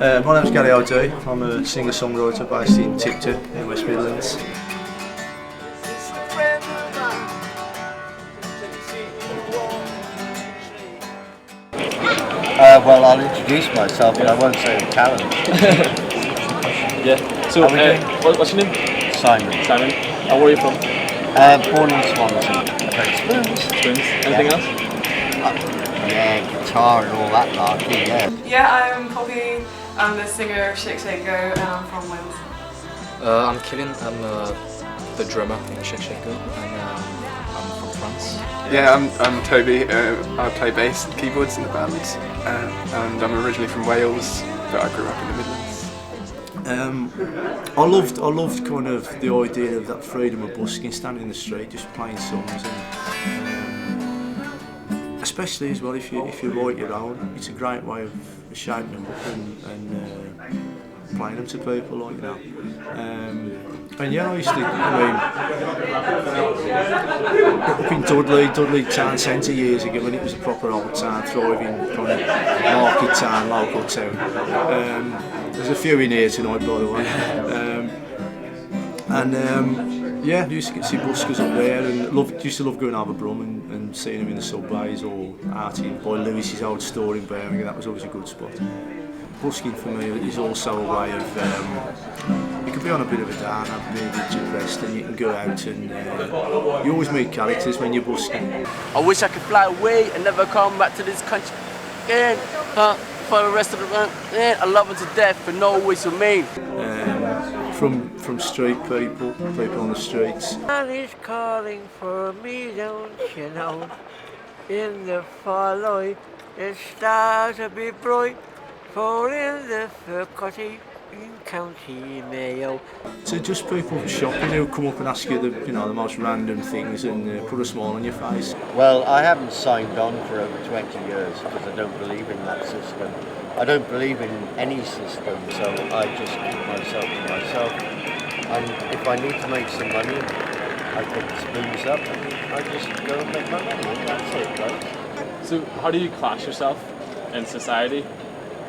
My name's Gary OJ. I'm a singer-songwriter based in Tipton in West Midlands. Well, I'll introduce myself, but I won't say the talent. Yeah. So, what's your name? Simon. Simon. And where are you from? Born in Swansea. Played spoons. Spoons. Anything else? Yeah, guitar and all that larky, yeah. Yeah, I'm Poppy. I'm the singer of Shake Shake Go and I'm from Wales. I'm Killian. I'm the drummer in Shake Shake Go, and I'm from France. Yeah, I'm Toby. I play bass and keyboards in the band, and I'm originally from Wales, but I grew up in the Midlands. I loved kind of the idea of that freedom of busking, standing in the street, just playing songs, and especially as well if you write your own, it's a great way of shaping them up and playing them to people, like, you know. And yeah, I used to, up in Dudley Town Centre years ago, when it was a proper old town, thriving kind of market town, local town. There's a few in here tonight, by the way. Yeah, I used to get to see buskers up there, and used to love going over Brum and seeing them in the subways or out in by Lewis's old store in Birmingham. That was always a good spot. Busking for me is also a way of, you can be on a bit of a downer, being a bit depressed, and you can go out and you always meet characters when you're busking. I wish I could fly away and never come back to this country again. For the rest of the run, I love it to death, but no always remain. From street people on the streets. And he's calling for me, don't you know? In the fall, the stars will be bright, for in the faculty in County Mayo. So just people shopping who come up and ask you the most random things and put a smile on your face. Well, I haven't signed on for over 20 years because I don't believe in that system. I don't believe in any system, so I just keep myself to myself. And if I need to make some money, I pick the spoons up and I just go and make my money, and that's it, right? So, how do you class yourself in society?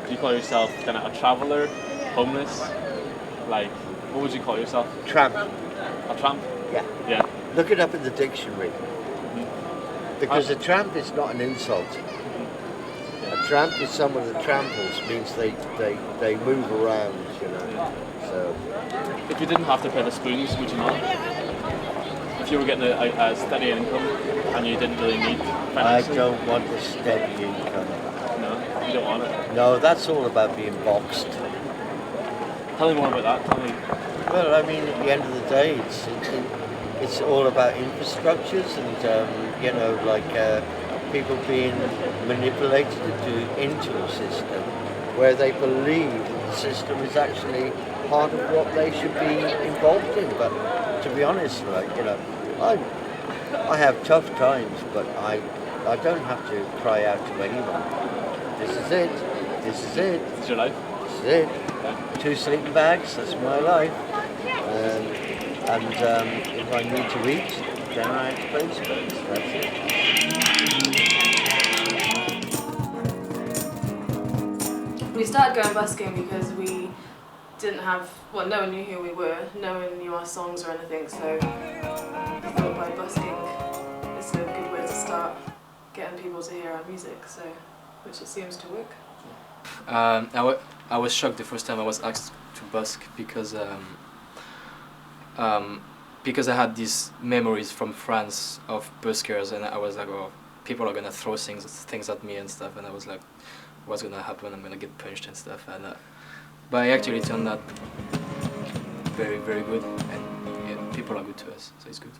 Do you call yourself kind of a traveller, homeless? Like, what would you call yourself? Tramp. A tramp? Yeah. Yeah. Look it up in the dictionary. Because a tramp is not an insult. A tramp is someone that tramples, means they move around, you know. So. If you didn't have to pay the spoons, would you not? If you were getting a steady income and you didn't really need financing? I don't want a steady income. No, you don't want it? No, that's all about being boxed. Tell me more about that. Tell me. Well, I mean, at the end of the day, it's all about infrastructures and like people being manipulated into a system where they believe the system is actually part of what they should be involved in. But to be honest, I have tough times, but I don't have to cry out to anyone. This is it. This is it. This is your life. This is it. Yeah. 2 sleeping bags. That's my life. If I need to eat, then I have to play spoons. That's it. We started going busking because we didn't have, well, no one knew who we were, no one knew our songs or anything, so we thought by busking it's a good way to start getting people to hear our music, so which it seems to work. I was shocked the first time I was asked to busk because I had these memories from France of buskers, and I was like, oh, people are gonna throw things at me and stuff, and I was like, what's gonna happen? I'm gonna get punched and stuff, and but I actually turned out very, very good, and yeah, people are good to us, so it's good.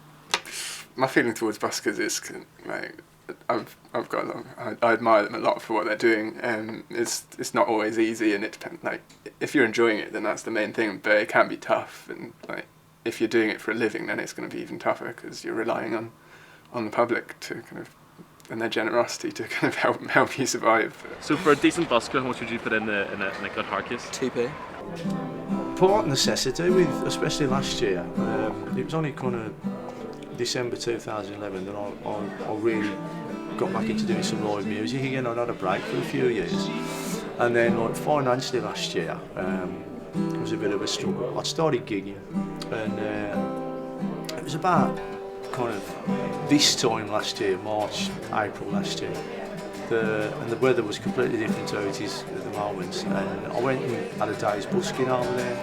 My feeling towards buskers is like I've got along. I admire them a lot for what they're doing, and it's not always easy, and it depends. Like, if you're enjoying it, then that's the main thing. But it can be tough, and like if you're doing it for a living, then it's going to be even tougher because you're relying on the public to kind of, and their generosity to kind of help you survive. So for a decent busker, how much would you put in a good hard case? 2p. Part necessity, with especially last year. It was only kind of December 2011 that I really got back into doing some live music again. I'd had a break for a few years, And then like financially last year, it was a bit of a struggle. I started gigging, and it was about kind of this time last year, March, April last year. And the weather was completely different to how it is at the moment. And I went and had a day's busking over there.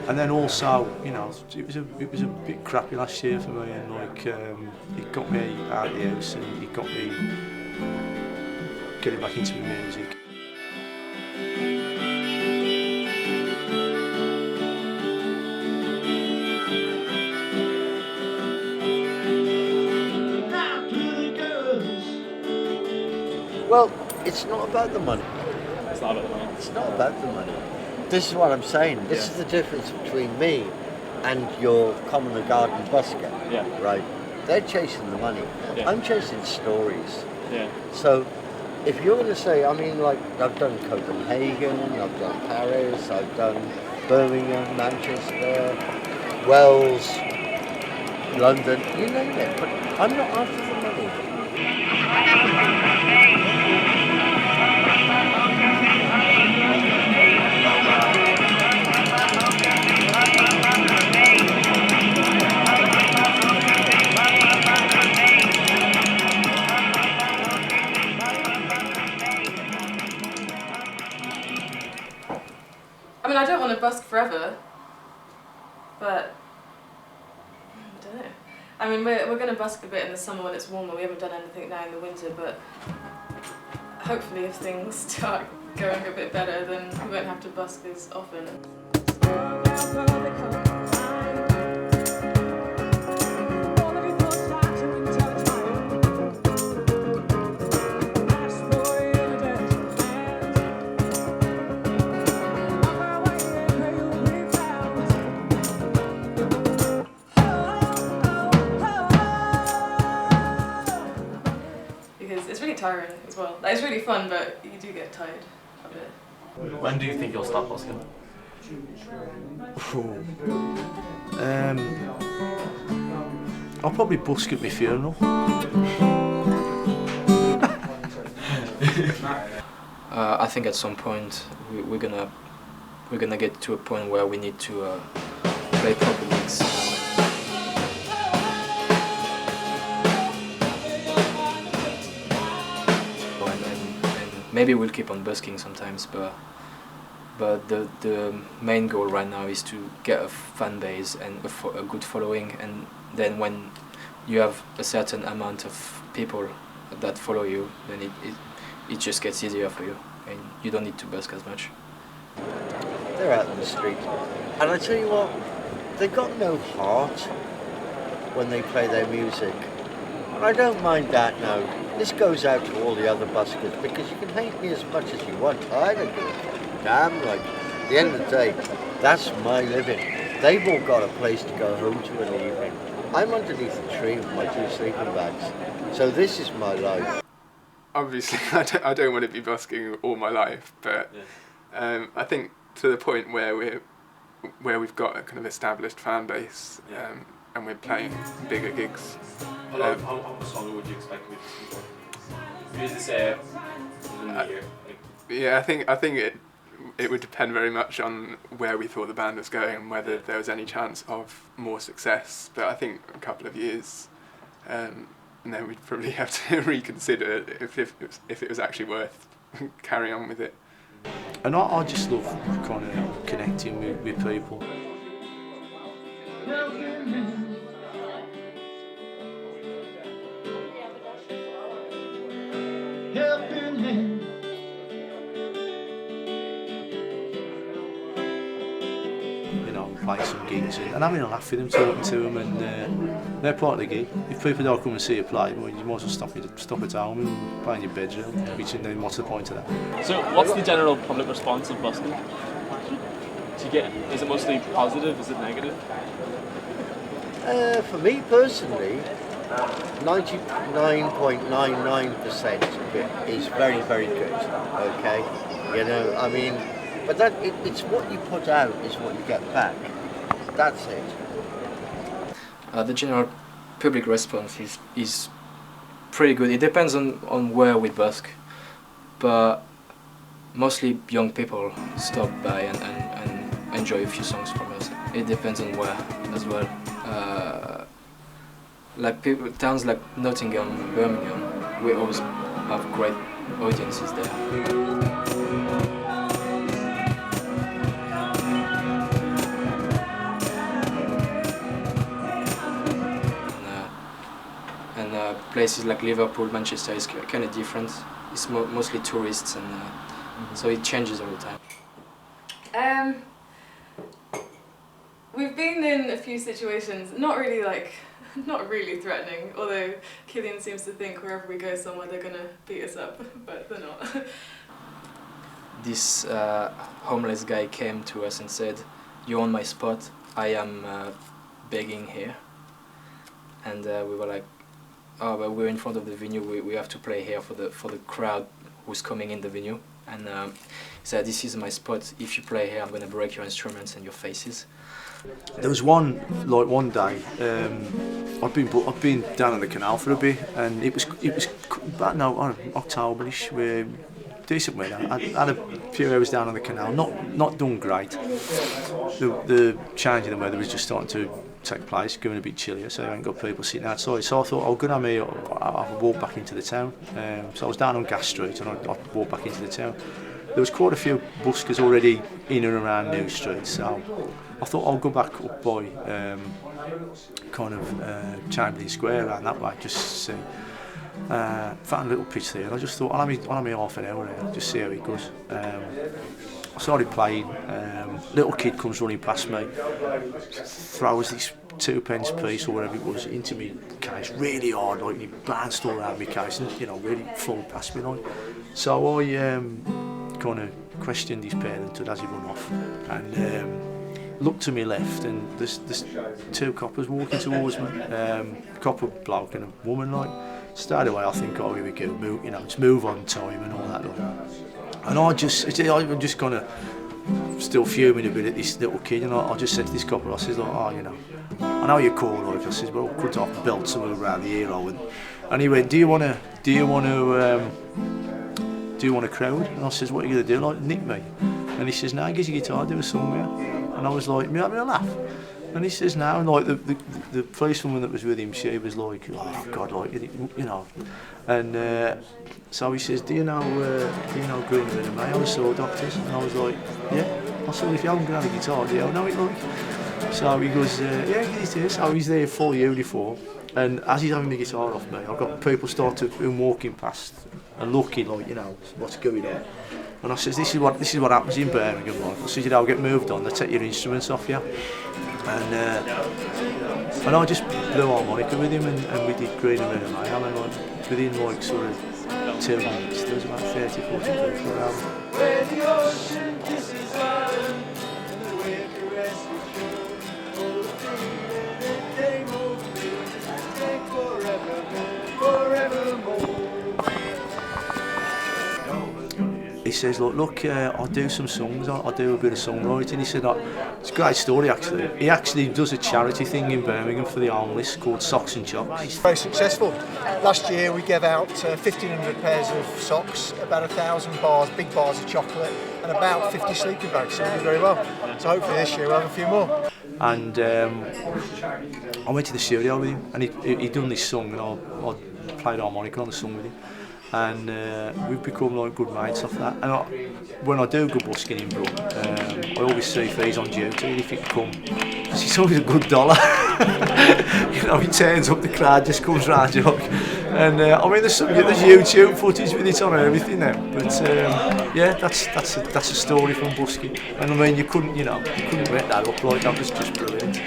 And then also, you know, it was a bit crappy last year for me, and like it got me out of the house, and it got me getting back into my music. Well, it's not about the money. It's not about the money. It's not about the money. This is what I'm saying. This is the difference between me and your common or garden busker. Yeah. Right? They're chasing the money. Yeah. I'm chasing stories. Yeah. So if you're going to say, I mean, like, I've done Copenhagen, I've done Paris, I've done Birmingham, Manchester, Wales, London, you name it. But I'm not after the money. I mean, I don't want to busk forever, but I don't know. I mean, we're going to busk a bit in the summer when it's warmer. We haven't done anything now in the winter, but hopefully if things start going a bit better, then we won't have to busk as often. Because it's really tiring as well. Like, it's really fun, but you do get tired of it. When do you think you'll stop busking? I'll probably busk at my funeral. I think at some point we're gonna get to a point where we need to play proper gigs. And maybe we'll keep on busking sometimes, but the main goal right now is to get a fan base and a good following, and then when you have a certain amount of people that follow you, then it just gets easier for you, and you don't need to busk as much. They're out in the street. And I tell you what, they've got no heart when they play their music. And I don't mind that now. This goes out to all the other buskers, because you can hate me as much as you want. I don't give a damn. Like, at the end of the day, that's my living. They've all got a place to go home to in the evening. I'm underneath a tree with my 2 sleeping bags. So this is my life. Obviously, I don't want to be busking all my life, but I think to the point where we've got a kind of established fan base, and we're playing bigger gigs. How much longer would you expect me to keep on? Is this within the year? Yeah, I think it would depend very much on where we thought the band was going and whether there was any chance of more success. But I think a couple of years, and then we'd probably have to reconsider if it was actually worth carrying on with it. And I just love kind of connecting with people. You know, play some gigs and having a laugh with them, talking to them, and they're part of the gig. If people don't come and see you play, well, you might as well stop at home and play in your bedroom, which then what's the point of that? So what's the general public response of busking? Is it mostly positive, is it negative? For me personally, 99.99% bit is very, very good. Okay, you know, I mean, but it's what you put out is what you get back. That's it. The general public response is pretty good. It depends on where we busk, but mostly young people stop by and enjoy a few songs from us. It depends on where as well. Like towns like Nottingham, Birmingham, we always have great audiences there. And places like Liverpool, Manchester is kind of different. It's mostly tourists, and so it changes all the time. We've been in a few situations, not really threatening, although Killian seems to think wherever we go somewhere they're gonna beat us up, but they're not. This homeless guy came to us and said, "You're on my spot, I am begging here." And we were like, "Oh, but we're in front of the venue, we have to play here for the crowd who's coming in the venue." And he said, "This is my spot, if you play here I'm gonna break your instruments and your faces." There was one day, I'd been down on the canal for a bit, and it was about October-ish, where decent weather. I had a few hours down on the canal, not done great. The change in the weather was just starting to take place, going a bit chillier, so I ain't got people sitting outside. So I thought, I'll go down here, I'll walk back into the town. So I was down on Gas Street and I walked back into the town. There was quite a few buskers already in and around New Street, so I thought I'll go back up by Chamberlain Square around that way, just to see. Found a little pitch there, and I just thought I'll have me half an hour here, just see how it goes. I started playing, little kid comes running past me, throws this 2p piece or whatever it was into me case really hard, like he bounced all around my case and really flung past me like. So I kind of questioned his parent as he run off, and looked to my left, and there's two coppers walking towards me, copper bloke and a woman like. Straight away I think, oh, here we go, it's move on time and all that like. And I'm just kind of still fuming a bit at this little kid, and I just said to this copper, I says like, oh, I know you're cool, like. I says, well, could I belt somewhere around the ear, and he went, do you want a crowd? And I says, what are you gonna do, like nick me? And he says, no, get your guitar, do a song with you. And I was like, me having a laugh? And he says, no, and like the policewoman that was with him, she was like, oh God, like, and so he says, do you know Greenwood and May, the Saw Doctors? And I was like, yeah. I said, well, if you haven't got a guitar, do you know it like? So he goes, yeah, get it here. So he's there full uniform, and as he's having the guitar off me, I've got people walking past and looking like, what's going on. And I says, this is what happens in Birmingham, like. I says, I'll get moved on, they take your instruments off you. And I just blew harmonica with him, and we did Green and Red and Mayhem, and like within like sort of 2 minutes there was about 30, 40 people around. Where the ocean kisses Ireland, and the wind caresses shore, all the feeling that came over me, stay forevermore. He says, look, I'll do some songs, I'll do a bit of songwriting. He said, it's a great story actually. He actually does a charity thing in Birmingham for the homeless called Socks and Chops. It's very successful. Last year we gave out 1,500 pairs of socks, about 1,000 bars, big bars of chocolate, and about 50 sleeping bags, so we did very well. So hopefully this year we'll have a few more. And I went to the studio with him, and he'd done this song, and I played harmonica on the song with him. And we've become like good mates off that. And when I do go busking in Brum, I always see if he's on duty, if he can come, because he's always a good dollar. He turns up, the crowd just comes round you. And I mean, there's YouTube footage with it on and everything now. But yeah, that's a story from busking. And I mean, you couldn't make that up, like that was just brilliant.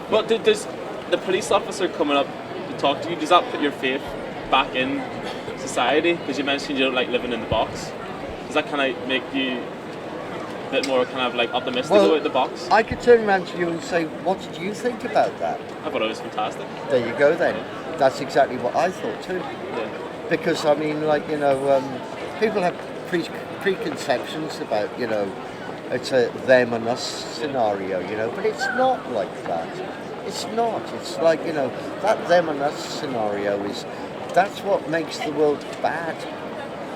Well, does the police officer coming up to talk to you, does that put your faith back in society? Because you mentioned you don't like living in the box. Does that kind of make you a bit more kind of like optimistic Well, about the box. I could turn around to you and say, what did you think about that? I thought it was fantastic. There you go then. That's exactly what I thought too. Yeah. Because, I mean, like, you know, people have preconceptions about, you know, it's a them and us scenario, you know, but it's not like that. It's not. It's like, you know, that them and us scenario that's what makes the world bad.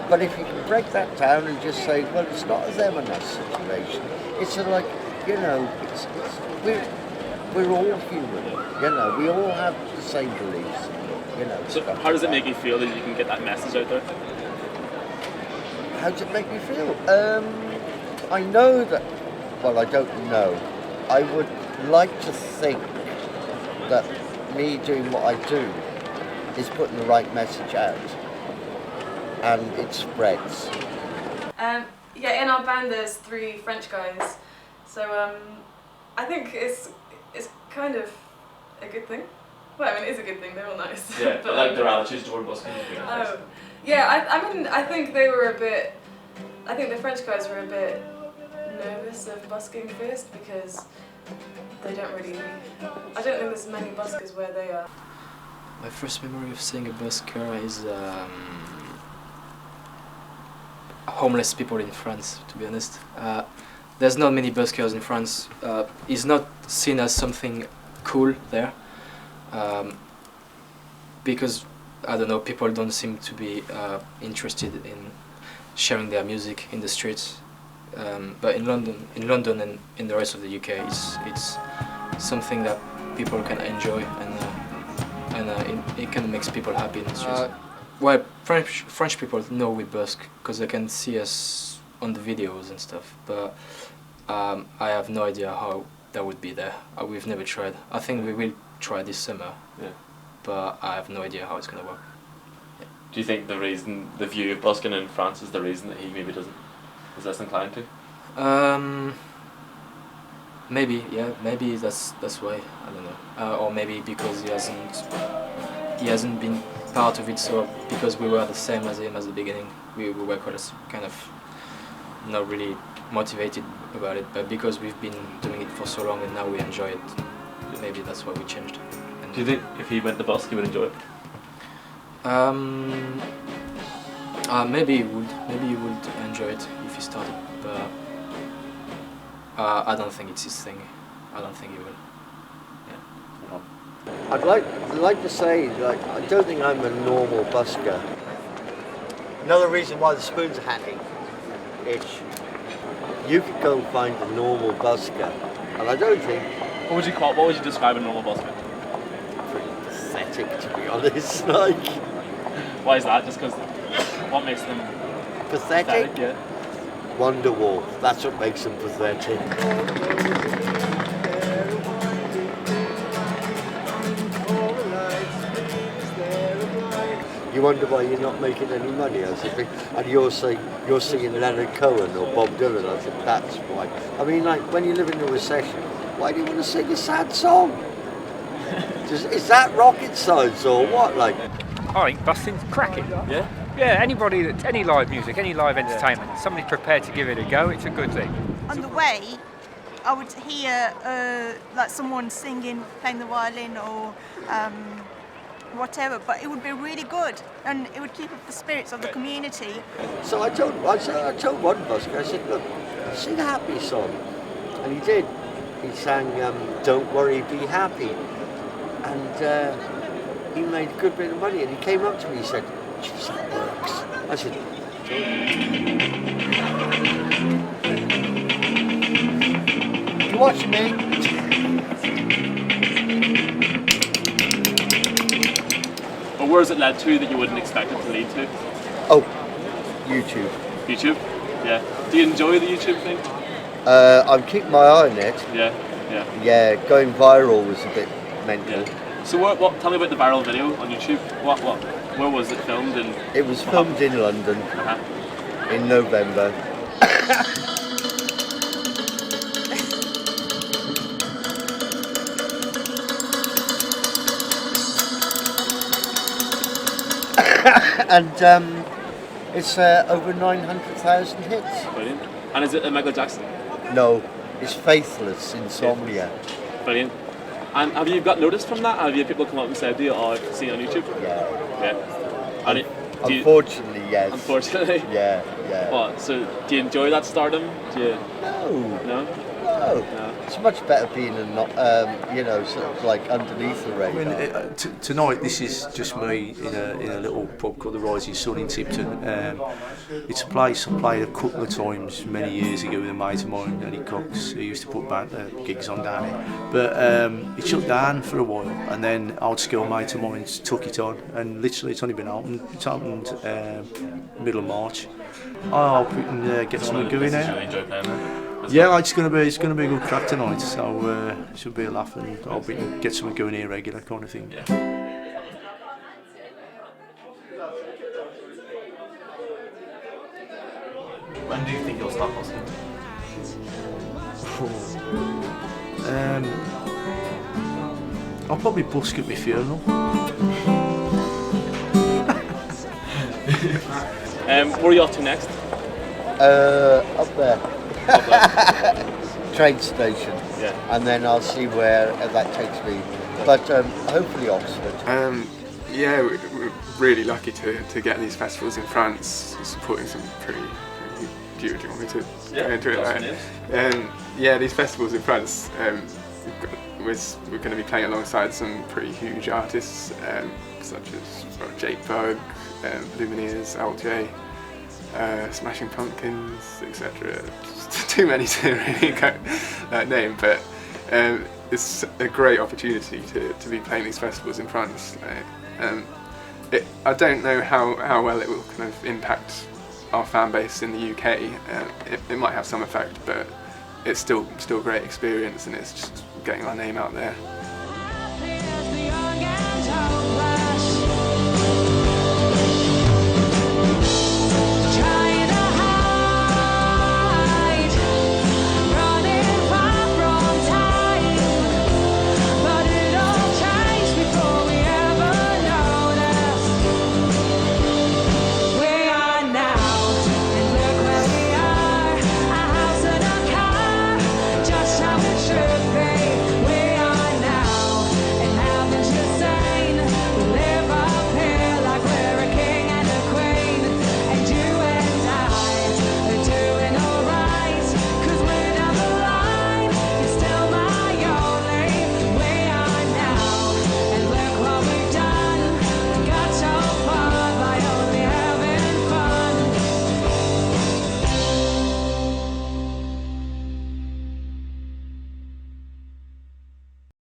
But if you can break that down and just say, well, it's not a them and us situation. It's a, like, you know, we're all human. You know, we all have the same beliefs. You know. So how does it make you feel that you can get that message out there? How does it make me feel? I know that. Well, I don't know. I would like to think that me doing what I do is putting the right message out, and it spreads. Yeah, in our band there's 3 French guys, so I think it's kind of a good thing. Well, I mean, it is a good thing. They're all nice. Yeah, but like their attitudes toward busking. Oh, yeah. I mean, I think they were a bit. I think the French guys were a bit nervous of busking first because they don't really. I don't think there's many buskers where they are. My first memory of seeing a busker is homeless people in France, to be honest. There's not many buskers in France. It's not seen as something cool there. Because, I don't know, people don't seem to be interested in sharing their music in the streets. But in London and in the rest of the UK, it's something that people can enjoy, and it can make people happy in the streets. Well, French people know we busk because they can see us on the videos and stuff. But I have no idea how that would be there. We've never tried. I think we will try this summer. Yeah. But I have no idea how it's gonna work. Yeah. Do you think the view of busking in France is the reason that he maybe is less inclined to? Maybe, yeah, maybe that's why, I don't know. Or maybe because he hasn't been part of it, so because we were the same as him at the beginning, we were kind of not really motivated about it, but because we've been doing it for so long and now we enjoy it, maybe that's why we changed. Do you think if he went to busk he would enjoy it? Maybe he would enjoy it if he started, but I don't think it's his thing. I don't think he will. Yeah. I'd like to say, like, I don't think I'm a normal busker. Another reason why the spoons are handy is you could go and find a normal busker, and I don't think. What would you describe a normal busker? Pretty pathetic, to be honest. Like. Why is that? Just because. What makes them pathetic? Yeah. Wonderwall. That's what makes them pathetic. You wonder why you're not making any money. I said, and you're singing Leonard Cohen or Bob Dylan. I said, that's why. I mean, like, when you live in a recession, why do you want to sing a sad song? Is that rocket science or what? Like, I think busking's cracking. Yeah. Yeah, any live music, any live entertainment, somebody's prepared to give it a go, it's a good thing. On the way, I would hear like someone singing, playing the violin or whatever, but it would be really good and it would keep up the spirits of the community. So I told one busker, I said, look, sing a happy song. And he did. He sang Don't Worry, Be Happy. And he made a good bit of money, and he came up to me and said, geez, that works. I said, you watch me. But where has it led to that you wouldn't expect it to lead to? Oh, YouTube. YouTube? Yeah. Do you enjoy the YouTube thing? I'm keeping my eye on it. Yeah. Yeah, going viral was a bit mental. Yeah. So tell me about the viral video on YouTube. Where was it filmed? It was filmed in London in November. And it's over 900,000 hits. Brilliant. And is it a Michael Jackson? No, it's Faithless Insomnia. Brilliant. And have you got noticed from that? Have you people come up and said, "Do you or seen it on YouTube?" Yeah. Yeah. And Unfortunately, yes. Unfortunately. Yeah. What? So do you enjoy that stardom? Do you? No. No. It's much better being sort of like underneath the radar. I mean, tonight this is just me in a little pub called the Rising Sun in Tipton. It's a place I played a couple of times many years ago with a mate of mine, Eddie Cox, who used to put gigs on down here. But it shut down for a while, and then old school mate of mine took it on, and literally it's only been opened. It's opened middle of March. I hope we can get something going there. Really enjoy playing there. Yeah, it's going to be a good crack tonight, so it should be a laugh, and I hope we can get something going here regular kind of thing. Yeah. When do you think you'll stop busking? I'll probably busk at my funeral. Where are you off to next? Up there. Train station. Yeah. And then I'll see where that takes me. But hopefully Oxford. Yeah, we're really lucky to get these festivals in France, supporting some pretty. Do you want me to go into it? Yeah, these festivals in France. We're going to be playing alongside some pretty huge artists, such as Jake Bug, Lumineers, Alj, Smashing Pumpkins, etc. Too many to really name, but it's a great opportunity to be playing these festivals in France. I don't know how well it will kind of impact our fan base in the UK. It might have some effect, but it's still a great experience, and it's just getting our name out there.